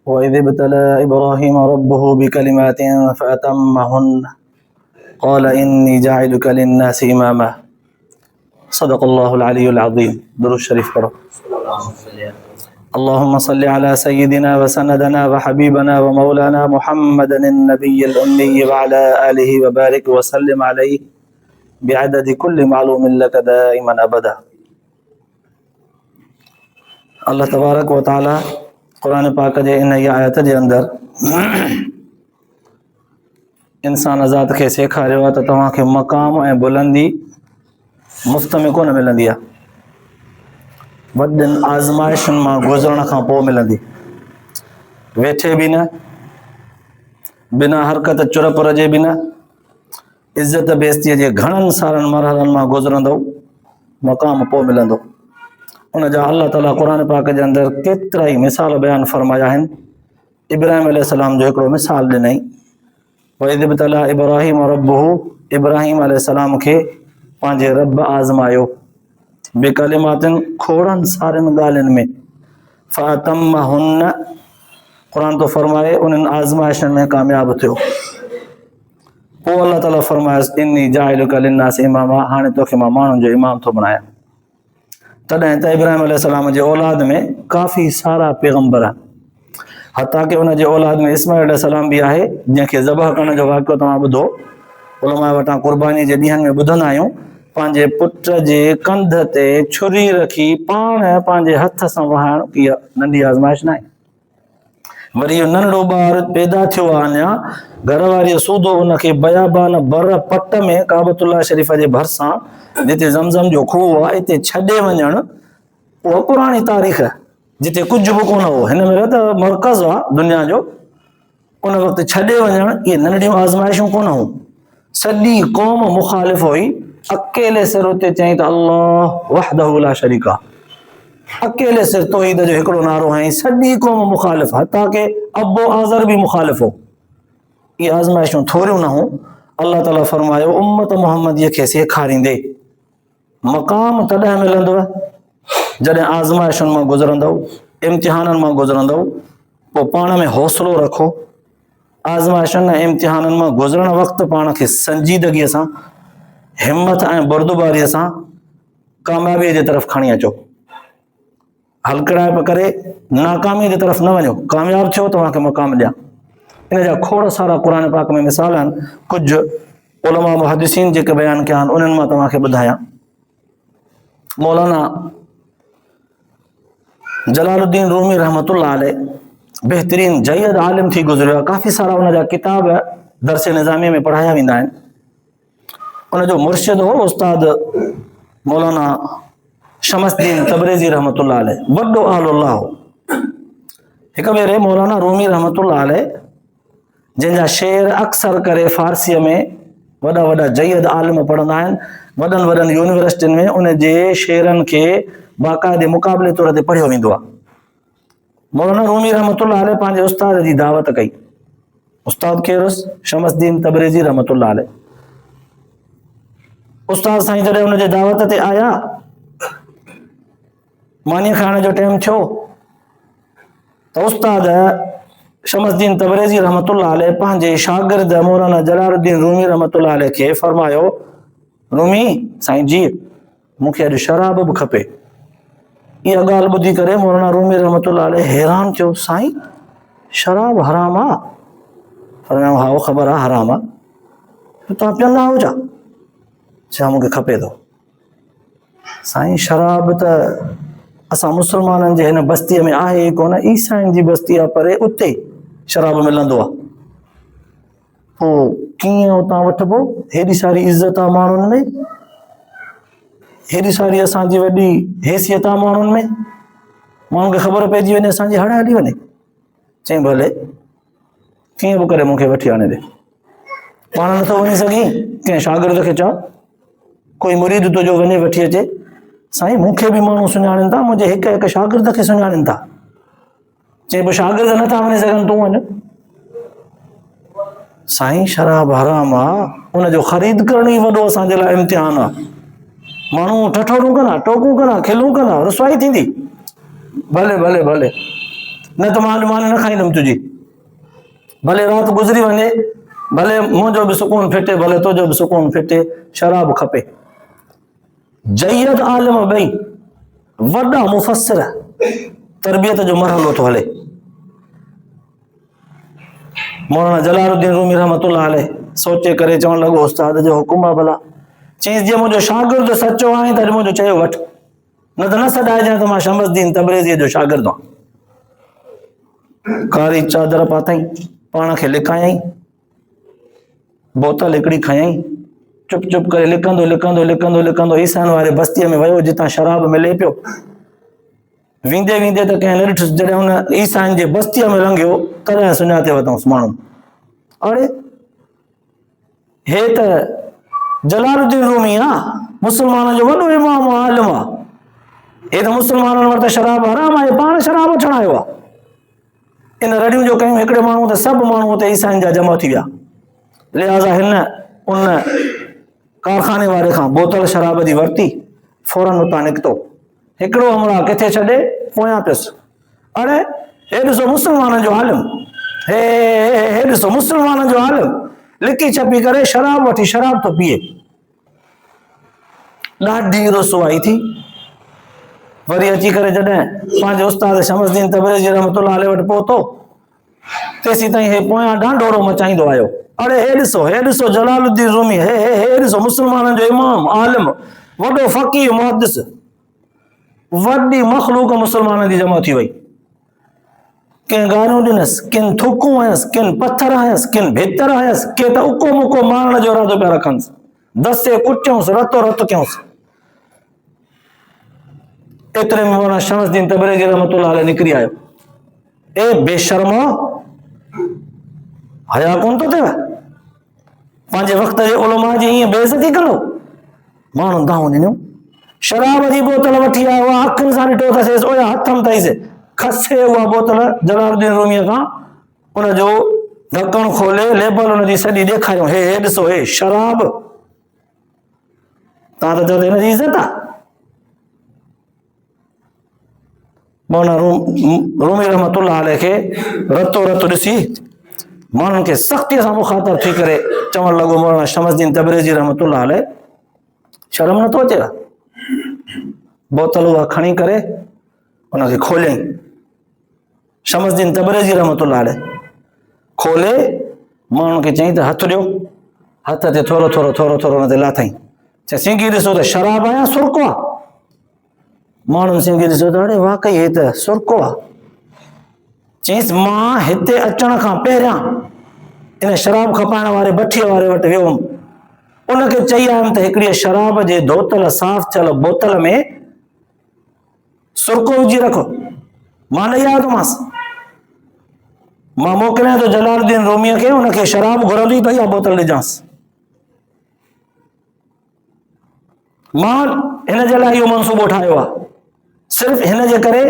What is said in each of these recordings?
وإذ ابتلى إبراهيم ربه بكلمات فأتمهن قال إني جاعلك للناس إماما. صدق الله العلي العظيم. درود الشريف پڑھو. اللهم صل على سيدنا وسندنا وحبيبنا ومولانا محمد النبي الأمي وعلى آله وبارك وسلم عليه بعدد كل معلوم لك دائما أبدا. اللہ تبارک و تعالی قرآن پاک جے ان آیت जे अंदर इंसान ज़ात खे सेखारियो आहे त तव्हांखे मक़ाम ऐं बुलंदी मुफ़्त में कोन मिलंदी आहे, वॾनि आज़माइशुनि मां गुज़रण खां पोइ मिलंदी। वेठे बि न, बिना हरकत चुरप रजे बि न, इज़त बेइज़तीअ जे घणनि सारनि मरहलनि मां गुज़रंदो, मक़ाम पोइ मिलंदो। उन जा अल्लाह ताला क़ुरान पाक जे अंदर केतिरा ई मिसाल बयान फरमाया आहिनि। इब्राहिम अलैहिस्सलाम जो हिकिड़ो मिसाल ॾिनई, वइज़ इब्तला इब्राहिम रब्बुहु, इब्राहिम अलैहिस्सलाम खे पंहिंजे रब आज़मायो, बेकलिमातिन खोड़नि सारनि ॻाल्हियुनि में, फ़अतम्महुन्न, क़ुरान तो फरमाए उन्हनि आज़माइशुनि में कामयाब थियो। पोइ अल्लाह ताला फरमायसि इन्नी जाइलुका लिन्नासि इमामा, हाणे तोखे मां माण्हुनि जो इमाम थो बणायां। तॾहिं त इब्राहिम अलैहिस्सलाम जे औलाद में काफ़ी सारा पैगम्बर आहिनि, हता कि उन जे औलाद में इस्माइल अलैहिस्सलाम बि आहे, जंहिंखे ज़बह करण जो वाक़ियो तव्हां ॿुधो। उलमा वटां क़ुर्बानी जे ॾींहंनि में ॿुधंदा आहियूं, पंहिंजे पुट जे कंध ते छुरी रखी पाण पंहिंजे हथ सां वहाइणु, इहा नंढी आज़माइश न आहे। वरी इहो नंढड़ो ॿारु पैदा थियो आहे, अञा घर वारीअ सूधो उनखे बयाबान बर पट में काबतुल्लाह शरीफ़ जे भरिसां, जिते ज़मज़म जो खूह आहे, हिते छॾे वञणु, उहा पुराणी तारीख़, जिते कुझु बि कोन हो, हिन में त मर्कज़ आहे दुनिया जो, उन वक़्तु छॾे वञणु, इहे नंढियूं आज़माइशूं कोन हुयूं। सॼी क़ौम मुखालिफ़ हुई, अकेले सिर उते चई त अल्लाह वहदहु ला शरीका, अकेले सिर तौहीद जो हिकिड़ो नारो हई, सॼी क़ौम मुखालिफ़, हता कि अबो आज़र बि मुखालिफ़ हो। इहे आज़माइशूं थोरियूं न हुयूं। अल्लाह ताला फरमायो उम्मत मुहम्मदीअ खे सेखारींदे मक़ाम तॾहिं मिलंदव जॾहिं आज़माइशुनि मां गुज़रंदव, इम्तिहाननि मां गुज़रंदव, पोइ पाण में हौसलो रखो। आज़माइशुनि ऐं इम्तिहाननि मां गुज़रण वक़्तु पाण खे संजीदगीअ सां, हिम्मत ऐं बुर्दबारीअ सां कामयाबीअ जे तरफ़ खणी अचो। हलकड़ाइप करे नाकामीअ जे तरफ़ न वञो, कामयाब थियो तव्हांखे मक़ाम ॾियां। इन जा खोड़ सारा क़ुरान पाक में मिसाल आहिनि, कुझु उलमा मुहद्दिसीन जेके बयान कया आहिनि उन्हनि मां तव्हांखे ॿुधायां। मौलाना जलालुद्दीन रूमी रहमतुल्लाह अलैह बहितरीन जयद आलिम थी गुज़रियो आहे, काफ़ी सारा उन जा किताब दर्स निज़ामिया में पढ़ाया वेंदा आहिनि। उनजो मुर्शिद हो उस्ताद मौलाना शमसदीन तबरेज़ी रहमतुल्लाह अलैह, वॾो आलिमुल्लाह हो। हिकु भेरे मौलाना रूमी रहमतुल्लाह अलैह, जंहिंजा शेर अक्सर करे फारसीअ में वॾा वॾा जयद आलिम पढ़ंदा आहिनि, वॾनि वॾनि यूनिवर्सिटियुनि में उन जे शेरनि खे बाक़ाइदे मुक़ाबले तौर ते पढ़ियो वेंदो आहे। मौलाना रूमी रहमतुल्लाह अलैह पंहिंजे उस्ताद जी दावत कई। उस्ताद केरु हुयुसि? शमसदीन तबरेज़ी रहमतुल्लाह अलैह। उस्ताद साईं जॾहिं उन जे दावत ते आया, मानी खाइण जो टाइम थियो त उस्ताद शमसदीन तबरेज़ी रहमतुल्लाह अलैह पंहिंजे शागिर्द मौलाना जलालुद्दीन रूमी रहमतुल्लाह अलैह खे फरमायो, रूमी साईं जी मूंखे अॼु शराब बि खपे। इहा ॻाल्हि ॿुधी करे मौलाना रूमी रहमतुल्लाह अलैह हैरान थियो, साईं शराब हराम आहे? फरमायो हा ख़बर आहे हराम आहे, तव्हां पीअंदा हो छा? छा मूंखे खपे थो। साईं शराब त असां मुस्लमाननि जे हिन बस्तीअ में आहे ई कोन, ईसाइनि जी बस्ती आहे परे, उते शराब मिलंदो आहे। पोइ कीअं उतां वठिबो? हेॾी सारी इज़त आहे माण्हुनि में, हेॾी सारी असांजी वॾी हैसियत आहे माण्हुनि में, माण्हुनि खे ख़बर पइजी वञे असांजी हड़ हली वञे। चईं भले कीअं बि करे मूंखे वठी आणे ॾे। पाण नथो वञी सघीं, कंहिं शागिर्द खे चओ, कोई मुरीद तुंहिंजो वञे वठी अचे। साईं मूंखे बि माण्हू सुञाणनि था, मुंहिंजे हिकु हिकु शागिर्द खे सुञाणनि था। चई पोइ शागिर्द नथा वञी सघनि, तूं वञ। साईं शराब हराम आहे, उनजो ख़रीद करण ई वॾो असांजे लाइ इम्तिहान आहे। माण्हू ठठोड़ूं कंदा, टोकूं कंदा, खिलूं कंदा, रुसवाई थींदी। भले भले भले न तो मां न खाईंदुमि तुंहिंजी, भले राति गुज़री वञे, भले मुंहिंजो बि सुकून फिटे, भले तुंहिंजो बि सुकून फिटे, शराब खपे। जयद आलिम ॿई वॾा मुफ़स्सिर तरबियत जो मरहलो थो हले। मौलाना जलालुद्दीन रूमी रहमतुल्लाह अलैह सोचे करे चवण लॻो, उस्ताद जो हुकुम आहे भला। चईंसि जे मुंहिंजो शागिर्द सचो आहे त अॼु मुंहिंजो चयो वठि, न त न सॾाइजांइ त मां शमसदीन तबरेज़ीअ जो शागिर्द आहियां। कारी चादर पातई, पाण खे लिकायई, बोतल हिकिड़ी खयई, चुप चुप करे लिकंदो लिकंदो लिकंदो लिकंदो ईसान वारे बस्तीअ में वियो जितां शराब मिले पियो। वेंदे वेंदे त कंहिं ॾिठुसि, जॾहिं हुन ईसान जे बस्तीअ में लंघियो तॾहिं सुञाते वरितऊंसि माण्हू, अड़े हे त जलालुद्दीन रूमी आहे, मुस्लमाननि जो वॾो इमाम आलिम आहे। हे त मुस्लमाननि वटि शराब हराम आहे, पाण शराब वठण आयो आहे। इन रड़ियूं जो कयूं हिकिड़े माण्हू त सभु माण्हू उते ईसान जा जमा थी विया। लिहाज़ा हिन उन कारखाने वारे खां बोतल शराब जी वरिती, फौरन उतां निकितो, हिकिड़ो हमला किथे छॾे पोयां पियुसि। अड़े हे ॾिसो मुस्लमाननि जो आलिम, हे ॾिसो मुस्लमाननि जो आलिम लिकी छपी करे शराब वठी शराब थो पीए। ॾाढी रुसवाई थी। वरी अची करे जॾहिं पंहिंजे उस्ताद शमसदीन तबरेज़ी रहमतुल्लाह अलैह वटि पहुतो, तेसीं ताईं हे पोयां ढांढोरो मचाईंदो आयो। अड़े हे ॾिसो जलालुद्दीन रूमी, हे ॾिसो मुस्लमाननि जो इमाम आलिम, वॾो फ़क़ीह मुहद्दिस, वॾी मख़लूक मुस्लमाननि जी जमा थी वई। किन गारियूं ॾिनसि, किन थुकूं हयसि, किन पथर हयसि, किन भितर हयसि, के त उको मुको मारण जो इरादो पिया रखनिसि, दसे कुटियूंसि, रतो रत कयूंसि। एतिरे में मौलाना शमसदीन तबरेज़ी रहमतुल्लाह अलैह निकिरी आयो। ए बेशर्मो, हया कोन थो थिए? पंहिंजे वक़्त जे उलमा जी ईअं बेइज़ती कंदो? माण्हू दाऊं ॾिनियूं, शराब जी बोतल वठी आयो आहे, अखियुनि सां ॾिठो त सेसि ओया हथ में अथईसि, खसे उहा बोतल जलालुद्दीन रूमीअ खां, उनजो ढकणु खोले लेबल उनजी सॼी ॾेखारियूं, हे ॾिसो, हे शराब। तव्हां त चओ हिनजी इज़त आहे? मौलाना रूमी रहमतुल्लाह अलैह खे रतो रत ॾिसी माण्हुनि खे सख़्तीअ सां मुखातिब थी करे चवण लॻो, मौलाना शमसदीन तबरेज़ी रहमतुल्लाह अलैह शर्म नथो अचे? बोतल उहा खणी करे उनखे खोलियईं। शमसदीन तबरेज़ी रहमतुल्लाह अलैह खोले माण्हुनि खे चईं त हथ ॾियो, हथ ते थोरो थोरो थोरो थोरो हुन ते लाथईं। चई सिंगी ॾिसो त शराब आहे या सुर्को आहे? माण्हुनि सिंगी ॾिसो त अड़े वाकई हे त सुर्को आहे। चईंसि मां हिते अचण खां पहिरियां इन शराब खपाइण वारे भठीअ वारे वटि वियो हुउमि, उनखे चई आयुमि त हिकिड़ी शराब जे धोतल साफ़ थियल बोतल में सुर्को विझी रखो, मां ॾेई आयो मांसि। मां मोकिलियां थो जलालुद्दीन रूमीअ खे, उनखे शराब घुरंदी पई आहे बोतल ॾिजांसि। मां हिन जे लाइ इहो मनसूबो ठाहियो आहे, सिर्फ़ु हिन जे करे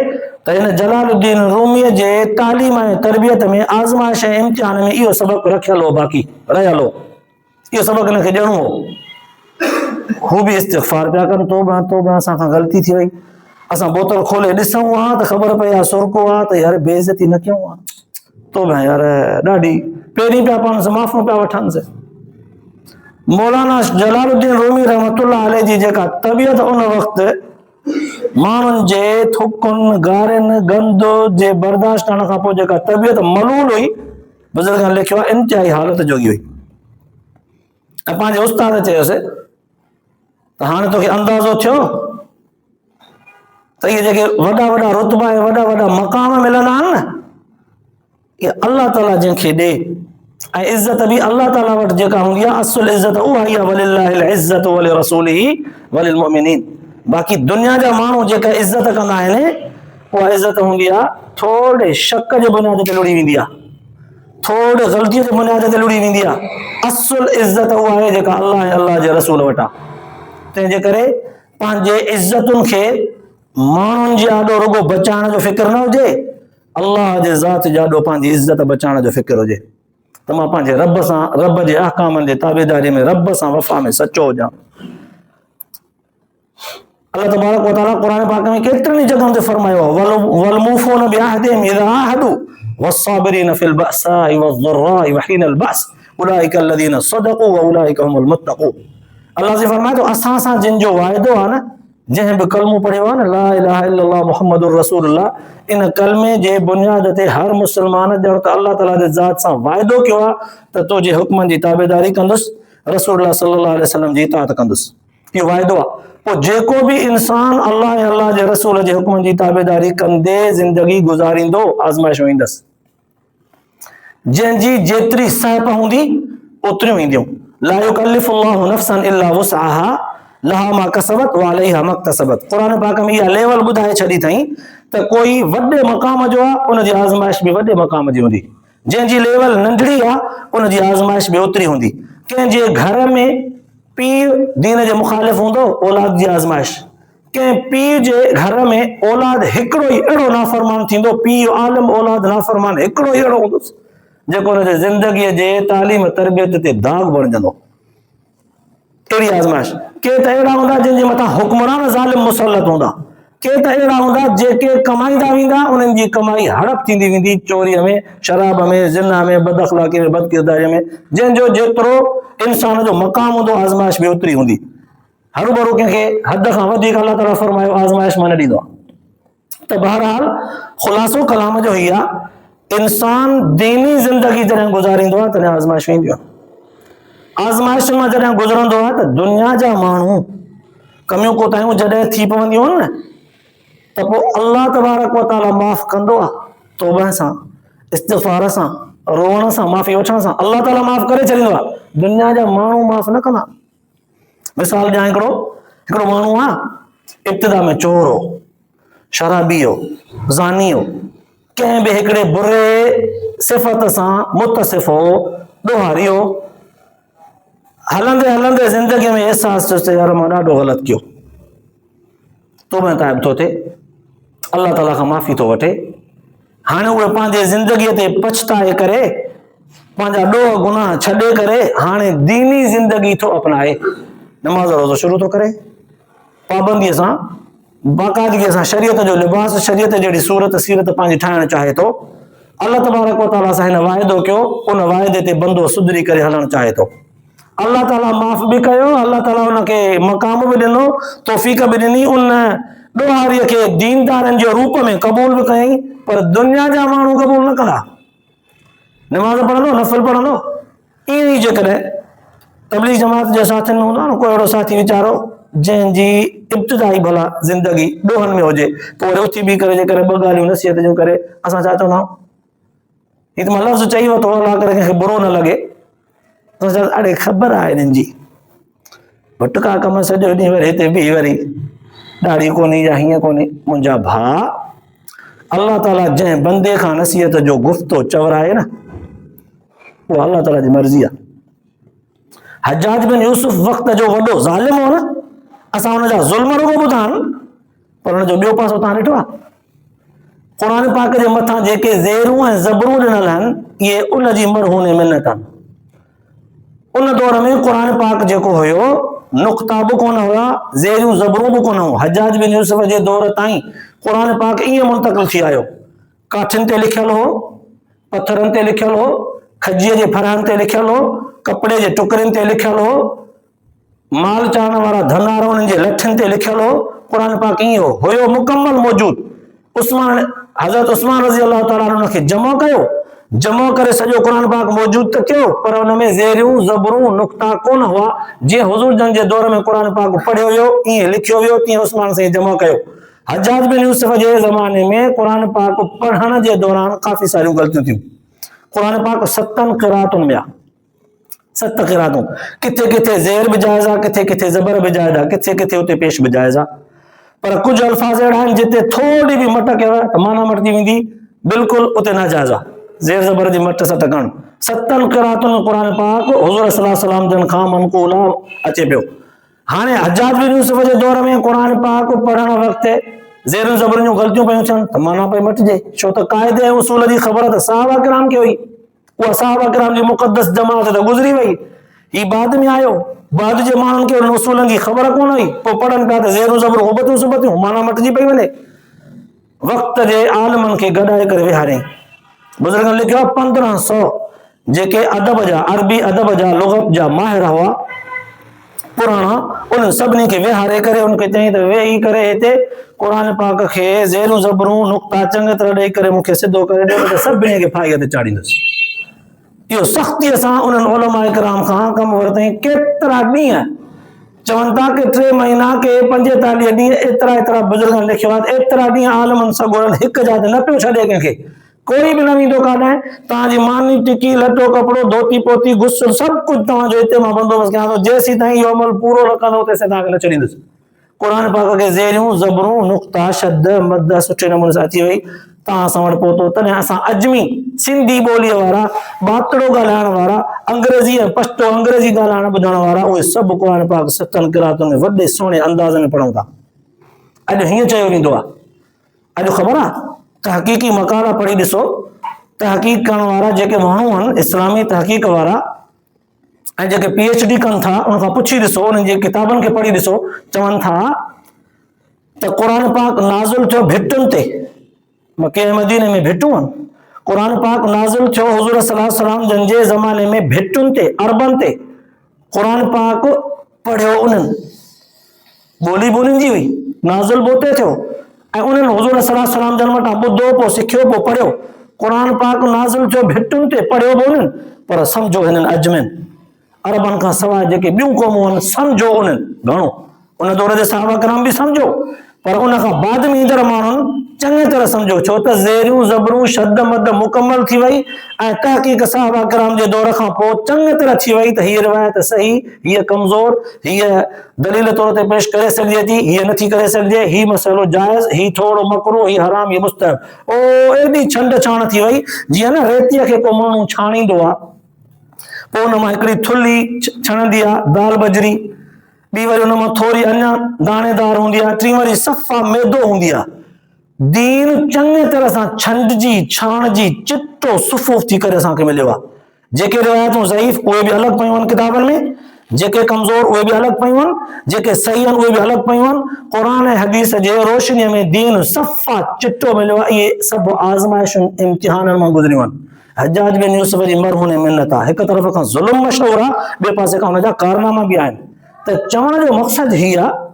त हिन जलालुद्दीन रूमीअ जे तालीम ऐं तरबियत में आज़माइश ऐं इम्तिहान में इहो सबक़ु रखियल हो, बाक़ी रहियल हो, इहो सबक़ु हिनखे ॾियणो हो। हू बि इस्तिग़फ़ार पिया कनि, तौबा असां खां ग़लती थी वई, असां बोतल खोले ॾिसूं हा त ख़बर पई आहे सुर्को आहे, त यार बेइज़ती न कयूं हा, तौबा यार ॾाढी पहिरीं पिया पाण सां माफ़ू पिया वठनि। मौलाना जलालुद्दीन रूमी रहमतुल्लाह अलैह जी जेका तबियत उन वक़्तु माण्हुनि जे थुकुनि गारियुनि गंद जे बर्दाश्त करण खां पोइ जेका तबियत मलूल हुई, बुज़ुर्गनि लिखियो आहे इंतिहाई हालत जोगी हुई। ऐं पंहिंजे उस्ताद चयोसि त हाणे तोखे अंदाज़ो थियो त इहे जेके वॾा वॾा रुतबा ऐं वॾा वॾा मक़ाम मिलंदा आहिनि न, इहे अल्लाह ताला जंहिंखे ॾे, ऐं इज़त बि अल्लाह ताला वटि जेका हूंदी आहे, असुल इज़त उहा ई आहे, वलिल्लाहिल इज़्ज़त वलिरसूलिही वलिलमुमिनीन। बाक़ी दुनिया जा माण्हू जेका इज़त कंदा आहिनि, उहा इज़त हूंदी आहे थोरे शक जे बुनियाद ते लुड़ी वेंदी आहे, थोरे ग़लतीअ जे बुनियाद ते लुड़ी वेंदी आहे। असुल इज़त उहा आहे जेका अल्लाह ऐं अल्लाह जे रसूल वटि आहे। तंहिंजे करे पंहिंजे इज़तुनि खे माण्हुनि जे आॾो रुगो बचाइण जो फिक्र न हुजे, अल्लाह जे ज़ात जे आॾो पंहिंजी इज़त बचाइण जो फिक्र हुजे, त मां पंहिंजे रब सां, रब जे अहकामनि जे ताबेदारी में, रब सां वफ़ा में सचो हुजां। अल्लाह तबारक व तआला क़ुरान पाक में केतिरनि जगहनि ते फरमायो वल मूफ़ून बिअहदिहिम इज़ा आहदू वस्साबिरीन फिल बअसाइ वज़्ज़र्राइ वहीनल बअस उलाइका अल्लज़ीना सदक़ू व उलाइका हुमुल मुत्तक़ून। अल्लाह से फरमाए तो असां सां जिन जो वाइदो आहे न, जंहिं बि कलमो पढ़ियो आहे न, ला इलाहा इल्लल्लाह मुहम्मदुर रसूलुल्लाह, इन कलमे जे बुनियाद ते हर मुस्लमान ॼण त अल्लाह ताला जे ज़ात सां वाइदो कयो आहे त तो जे हुक्मनि जी ताबेदारी कंदुसि, रसूलुल्लाह सल्लल्लाहु अलैहि वसल्लम जी इताअत कंदुसि। इहो वाइदो आहे। पोइ जेको बि इंसान अल्लाह ऐं अल्लाह जे रसूल जे हुक्मनि जी ताबेदारी कंदे ज़िंदगी गुज़ारींदो, आज़माइशूं ईंदसि। जंहिंजी जेतिरी सहप हूंदी ओतिरियूं ईंदियूं। ला युकल्लिफुल्लाहु नफ्सन इल्ला वुसअहा लहा मा कसबत व अलैहा मक्तसबत। क़ुरान पाक में इहा लेवल ॿुधाए छॾी अथई त कोई वॾे मक़ाम जो आहे उनजी आज़माइश बि वॾे मक़ाम जी हूंदी, जंहिंजी लेवल नंढड़ी आहे उनजी आज़माइश बि ओतिरी हूंदी। कंहिंजे घर में पीउ दीन जे मुखालिफ़ हूंदो, औलाद जी आज़माइश। कंहिं पीउ जे घर में औलाद हिकिड़ो ई अहिड़ो नाफ़रमान थींदो, पीउ आलिम औलाद नाफ़रमान हिकिड़ो ई अहिड़ो हूंदुसि जेको हुनजे ज़िंदगीअ जे तालीम तरबियत ते दाग़ बणिजंदो। कहिड़ी आज़माइश। के त अहिड़ा हूंदा जंहिंजे मथां हुक्मरान ज़ालिम मुसलत हूंदा, के त अहिड़ा हूंदा जेके कमाईंदा वेंदा, उन्हनि जी कमाई हड़प थींदी वेंदी, चोरीअ में, शराब में, ज़िना में, बदअख़लाक़ी में, बदकिरदारीअ में। जंहिंजो जेतिरो इंसान जो मक़ाम हूंदो, आज़माइश बि ओतिरी हूंदी। हरू भरू कंहिंखे हद खां वधीक अल्लाह ताला फरमायो आज़माइश मां न ॾींदो आहे। त बहरहाल ख़ुलासो कलाम जो ही आहे, इंसान दीनी ज़िंदगी जॾहिं गुज़ारींदो आहे तॾहिं आज़माइशूं ईंदियूं आहिनि। आज़माइश मां जॾहिं गुज़रंदो आहे त दुनिया जा माण्हू कमियूं कोताहियूं जॾहिं थी पवंदियूं आहिनि न, त पोइ अल्लाह तबारक व तआला माफ़ कंदो आहे, तौबह सां, इस्तिग़फ़ार सां, रोअण सां, माफ़ी वठण सां अल्लाह ताला माफ़ करे छॾींदो आहे। दुनिया जा माण्हू माफ़ न कंदा। मिसाल ॾियां, हिकिड़ो माण्हू आहे, इब्तिदा में चोर हो, शराबी हो, ज़ानी हो, कंहिं बि हिकिड़े बुरे सिफ़त सां मुतसिफ़ हो, ॾोहारी हो। हलंदे हलंदे ज़िंदगीअ में अहसास थियो यार मां ॾाढो ग़लति कयो, तौबह ताइब थो थिए, अल्लाह ताला खां माफ़ी थो वठे। हाणे उहे पंहिंजे ज़िंदगीअ ते पछताए करे, पंहिंजा ॾोह गुनाह छॾे करे हाणे दीनी ज़िंदगी थो अपनाए। नमाज़ रोज़ो शुरू थो करे, पाबंदीअ सां, बाक़ाइदगीअ सां, शरीयत जो लिबास, शरीयत जहिड़ी सूरत सीरत पंहिंजी ठाहिणु चाहे थो। अल्लाह तबारक व तआला सां हिन वाइदो कयो, उन वाइदे ते बंदो सुधरी करे हलणु चाहे थो। अल्लाह ताला माफ़ बि कयो, अल्लाह ताला हुनखे मक़ाम बि ॾिनो, तौफ़ीक़ बि ॾिनी, उन ॾोहारीअ खे दीनदारनि जे रूप में क़बूल बि कयईं। पर दुनिया जा माण्हू क़बूल न कंदा। नमाज़ पढ़ंदो, नफ़िल पढ़ंदो, ईअं ई जेकॾहिं तबलीग जमात जे साथियुनि में हूंदो न कोई अहिड़ो साथी वीचारो जंहिंजी इब्तिदाई भला ज़िंदगी ॾोहनि में हुजे, पोइ वरी उथी बीह करे जेकॾहिं ॿ ॻाल्हियूं नसीहत जूं करे, असां छा चवंदा आहियूं, हीअ त मां लफ़्ज़ चई वरितो, अलाह करे कंहिंखे बुरो न लॻे, अड़े ख़बर आहे हिननि जी, भटका कम सॼो ॾींहुं वरी हिते बीह वरी ॾाढ़ी कोन्हे या हीअं कोन्हे। मुंहिंजा भाउ, अल्लाह ताला जंहिं बंदे खां नसीहत जो गुफ़्तो चवराए न, उहा अल्लाह ताला जी मर्ज़ी आहे। हज्जाज बिन यूसुफ वक़्त जो वॾो ज़ालिम हो न, असां हुनजा ज़ुल्म रुगो ॿुधा आहिनि, पर हुनजो ॿियो पासो तव्हां ॾिठो आहे? क़ुरान पाक जे मथां जेके ज़ेरूं ऐं ज़बरूं ॾिनल आहिनि, इहे उन जी मरहून मिन्नत आहिनि। उन दौर में क़ुरान पाक जेको हुयो, नुक़्ता बि कोन हुया, ज़ेरूं ज़बरूं बि कोन हुयूं। हज्जाज बिन यूसुफ जे दौर ताईं क़ुरान पाक ईअं मुंतक़िल थी आयो, काठियुनि ते लिखियल हो, पथरनि ते लिखियल हो, खजीअ जे फरहनि ते लिखियल हो, कपिड़े जे टुकड़नि ते लिखियल हो, माल चाढ़ण वारा धनार उन्हनि जे लठनि ते लिखियल हो। क़ुरान पाक ईअं हुयो मुकम्मल मौजूद। हज़रत उस्मान रज़ी अल्लाह ताला हुनखे जमा कयो, जमा करे सॼो क़ुरान पाक मौजूद त कयो, पर हुन में ज़ेरियूं ज़बरूं नुक़्ता कोन हुआ। जीअं हुज़ूर जन जे दौर में क़ुरान पाक पढ़ियो वियो, ईअं लिखियो वियो, तीअं उस्मान साईं जमा कयो। हज्जाज बिन यूसुफ जे ज़माने में क़ुरान पाक पढ़ण जे दौरान काफ़ी सारियूं ग़लतियूं थियूं। क़ुरान पाक 7 क़िरातुनि में आहे, 7 क़िरातूं, किथे किथे ज़ेर बि जाइज़ आहे, किथे किथे ज़बर बि जाइज़ आहे, किथे किथे उते पेश बि जाइज़ आहे। पर कुझु अल्फाज़ अहिड़ा आहिनि जिते थोरी बि मट कयव त माना मटिजी वेंदी, बिल्कुलु उते नाजाइज़ आहे, ज़ेर ज़बर जी मट सट करणु। 7 क़िरातुनि में क़ुरान पाक हुज़ूर सल्लल्लाहु अलैहि वसल्लम जन खां मनक़ूल अचे पियो। हाणे हज्जाज बिन यूसुफ जे दौर में क़ुरान पाक पढ़ण वक़्तु ज़ेरुनि ज़बरुनि जूं ग़लतियूं पियूं थियनि त माना पई मटिजे, छो त क़ाइदे ऐं उसूल जी ख़बर त सहाबा किराम खे हुई, उहा सहाबा किराम जी मुक़द्दस जमात त गुज़री वई, ही बाद में आयो। बाद जे माण्हुनि खे उन्हनि उसूलनि जी ख़बर कोन हुई, पोइ पढ़नि पिया त ज़ेरूं ज़बरूं उबतियूं सुबतियूं माना मटिजी पई वञे। वक़्त जे आलमनि खे गॾाए करे विहारियईं। बुज़ुर्गनि लिखियो 1500 जेके अदब जा, अरबी अदब जा, लुग़त जा माहिर हुआ पुराणा, उन्हनि सभिनी खे विहारे करे उनखे चई त वेही करे हिते क़ुर पाक खे ज़ेरूं ज़बरूं नुक़्ता चङी तरह ॾेई करे मूंखे सिधो करे ॾियो त सभिनी खे फाईअ ते चाढ़ींदुसि। इहो सख़्तीअ सां उन्हनि उलमा इकराम खां कमु वरितईं। केतिरा ॾींहं, चवनि था कि 3 महीना के 45 ॾींहं, एतिरा बुज़ुर्गनि लिखियो आहे, एतिरा ॾींहं आलमनि सगोरनि हिकु जात न पियो छॾे कंहिंखे, कोई बि न वेंदो काॾे। तव्हांजी मानी टिकी लटो कपिड़ो धोती पोती गुस्सो सभु कुझु तव्हांजो हिते मां बंदोबस्तु कयां थो, जेसीं ताईं इहो अमल पूरो न कंदो तेसीं तव्हांखे न छॾींदुसि। क़ुर पाक खे ज़ेरियूं ज़बरूं नुक़्ता शद मद सुठे नमूने सां अची वई, तव्हां सां वटि पहुतो। तॾहिं असां अजमी सिंधी ॿोलीअ वारा, बातड़ो ॻाल्हाइण वारा, अंग्रेज़ी ऐं पश्तो अंग्रेज़ी ॻाल्हाइण ॿुधण वारा, उहे सभु क़ुर पाक 7 क़िरातुनि में वॾे सुहिणे अंदाज़ में पढ़ूं था। अॼु हीअं चयो वेंदो आहे, अॼु ख़बर आहे तहक़ीक़ी मक़ाला पढ़ी ॾिसो, तहक़ीक़ करण वारा जेके माण्हू आहिनि इस्लामी तहक़ीक़ वारा ऐं जेके PhD कनि था, उनखां पुछी ॾिसो, उन्हनि जी किताबनि खे पढ़ी ॾिसो, चवनि था त क़ुर पाक नाज़िल थियो भिटुनि ते, मके ऐं मदीने में भिटूं आहिनि। क़ुर पाक नाज़िल थियो हुज़ूर सल्लल्लाहु अलैहि वसल्लम जन जे ज़माने में भिटुनि ते, अरबनि ते क़ुर पाक पढ़ियो। उन्हनि ॿोली ॿोलियुनि जी हुई, नाज़िल बोते थियो ऐं उन्हनि हुज़ूर सल्लल्लाहु अलैहि वसल्लम जन वटां ॿुधो, पोइ सिखियो, पोइ पढ़ियो। क़ुर पाक नाज़िल थियो भिटुनि ते, पढ़ियो बि उन्हनि, पर सम्झो हिननि अजमेन अरबनि खां सवाइ जेके ॿियूं क़ौमूं आहिनि सम्झो उन्हनि घणो, उन दौर जे सहाबा किराम बि सम्झो, पर उनखां बाद में ईंदड़ माण्हुनि चङी तरह सम्झो, छो त ज़ेरियूं ज़बरूं शद मद मुकमल थी वई ऐं तहक़ीक़ सहाबा किराम जे दौर खां पोइ चङी तरह थी वई त हीअ रिवायत सही, हीअ कमज़ोर, हीअ दलील तौर ते पेश करे सघिजे थी, हीअ नथी करे सघिजे, हीअ मसइलो जाइज़, हीअ थोरो मकरूह, हीअ हराम, हीअ मुस्तहब। ओ एॾी छंड छाण थी वई, जीअं न रेतीअ खे को माण्हू छाणींदो आहे, पोइ हुन मां हिकिड़ी थुल्ही छणंदी आहे दाल बजरी, ॿी वरी हुन मां थोरी अञा दाणेदार हूंदी आहे, टी वरी सफ़ा मैदो हूंदी आहे। दीन चङी तरह सां छंडजी छाणजी चिट्टो सुफ़ूफ़ थी करे असांखे मिलियो आहे। जेके रिवायतूं ज़ईफ़ उहे बि अलॻि पियूं आहिनि किताबनि में, जेके कमज़ोर उहे बि अलॻि पियूं आहिनि, जेके सही आहिनि उहे बि अलॻि पियूं आहिनि। क़ुर ऐं हदीस जे रोशनीअ में दीन सफ़ा चिट्टो मिलियो आहे। इहे सभु आज़माइशुनि इम्तिहाननि मां गुज़रियूं आहिनि। हज्जाज बिन यूसुफ जी मरहून मिन्नत आहे, हिकु तरफ़ खां ज़ुल्म मशहूर आहे, ॿिए पासे खां हुनजा कारनामा बि आहिनि। त चवण जो मक़सदु हीअ आहे,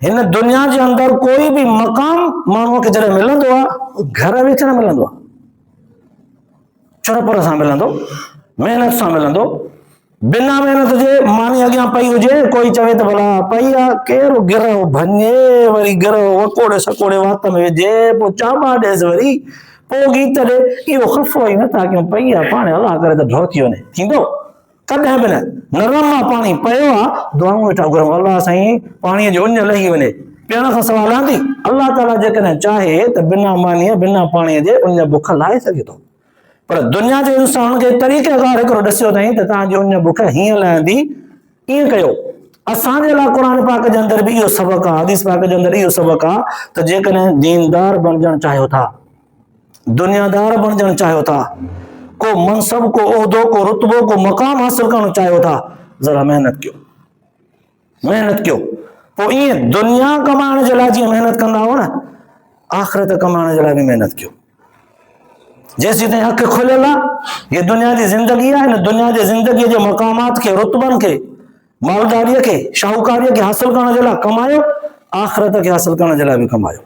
हिन दुनिया जे अंदरि कोई बि मक़ाम माण्हूअ खे जॾहिं मिलंदो आहे, घर वेठे न मिलंदो आहे, चुरपर सां मिलंदो, महिनत सां मिलंदो। बिना महिनत जे मानी अॻियां पई हुजे, कोई चवे त भला पई आहे, केरु गिरह भञे, वरी गिरह वकोड़े सकोड़े वात में विझे, पोइ चाॿा ॾेसि, वरी पोइ गीत ॾे, इहो ख़फ़ो ई नथा कयूं, पई आहे पाणे अलाह करे त ढो थी वञे, थींदो कॾहिं बि न। नरम आहे पाणी पियो आहे, दुआऊं वेठा घुरूं, अलाह साईं पाणीअ जो उञ लही वञे, पीअण खां सवाइ लहंदी। अलाह ताला जेकॾहिं चाहे त बिना मानीअ बिना पाणीअ जे उञ बुख लाहे सघे थो, पर दुनिया जे इंसान खे तरीक़ेकार हिकिड़ो ॾसियो अथई त तव्हांजी उञ बुख हीअं लहंदी, ईअं कयो। असांजे लाइ क़ुर पाक जे अंदरि बि इहो सबक़ आहे, हदीस पाक जे अंदरि इहो सबक़ आहे त जेकॾहिं दीनदार बणजणु चाहियो था, दुनियादार बणजणु चाहियो था, को मनसब, को उहिदो, को रुतबो, को मक़ाम हासिल करणु चाहियो था, ज़रा महिनत कयो, महिनत कयो। पोइ ईअं दुनिया कमाइण जे लाइ जीअं महिनत कंदा हो न, आख़िरत कमाइण जे लाइ बि महिनत कयो। जेसीं ताईं अखि खुलियल आहे, हीअ दुनिया जी ज़िंदगी आहे, हिन दुनिया जी ज़िंदगीअ जे मक़ामात खे, रुतबनि खे, मालदारीअ खे, शाहूकारीअ खे हासिल करण जे लाइ कमायो, आख़िरत खे हासिल करण जे लाइ बि कमायो।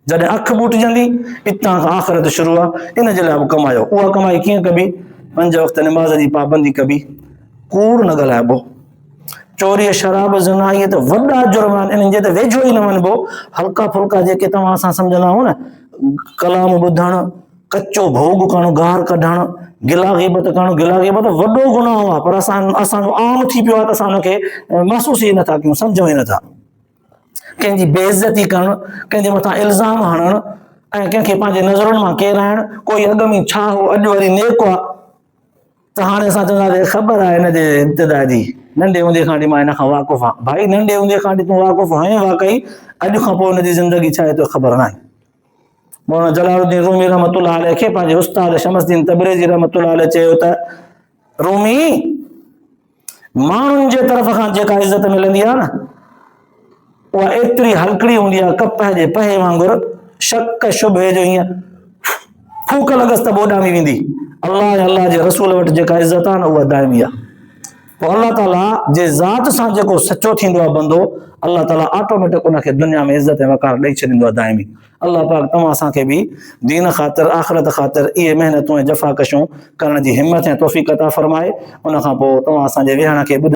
जॾहिं अखि बूटजंदी, हितां खां आख़िरत शुरू आहे, इन जे लाइ बि कमायो। उहा कमाई कीअं कबी? 5 वक़्त निमाज़ जी पाबंदी कबी, कूड़ न ॻाल्हाइबो, चोरी, शराब, ज़िना, इहे त वॾा जुर्म आहिनि, इन्हनि जे त वेझो ई न वञिबो। हल्का फुल्का जेके तव्हां असां सम्झंदा आहियूं न, कलाम ॿुधणु, कचो भोग करणु, गार कढणु, गिला ग़ीबत करणु, गिला ग़ीबत वॾो गुनाह आहे, पर असांजो आम थी पियो आहे त असां हुनखे महसूस ई नथा कयूं, सम्झूं ई नथा। कंहिंजी बेइज़ती करणु, कंहिंजे मथां इल्ज़ाम हणणु ऐं कंहिंखे पंहिंजे नज़रुनि मां केराइणु, कोई अॻ में छा हो अॼु वरी नेको आहे त हाणे असां चवंदासीं ख़बर आहे हिन जे इब्तिदा जी, नंढे हूंदे खां वठी मां हिन खां वाक़ुफ़ आहियां। भाई नंढे हूंदे खां वठी तूं वाक़ुफ़ आहीं वाक़ई, अॼु खां पोइ हुनजी ज़िंदगी छा आहे तो ख़बर न आहे। मौलाना जलालुद्दीन रूमी रहमतुल्लाह अलैह खे पंहिंजे उस्ताद शमसुद्दीन तबरेज़ी रहमतुल्लाह अलैह चयो त रूमी माण्हुनि जे तरफ़ खां जेका इज़त मिलंदी आहे न, उहा एतिरी हलकड़ी हूंदी आहे, कपह जे पहे वांगुरु, शक शुबे जो ईअं फूक लॻसि त ॿोॾामी वेंदी। अलाह ऐं अलाह जे रसूल वटि जेका इज़त आहे न, उहा दाइमी आहे। पोइ अलाह ताला जे ज़ात सां जेको सचो थींदो आहे बंदो, अलाह ताला ऑटोमेटिक उनखे दुनिया में इज़त ऐं वक़ार ॾेई छॾींदो आहे दाइमी। अलाह पाक तव्हां असांखे बि दीन ख़ातिर आख़िरत ख़ातिर इहे महिनतूं ऐं जफ़ाकशूं करण जी हिम्मत ऐं तौफ़ीक़ अता फ़रमाए। उन खां पोइ तव्हां असांजे विहण खे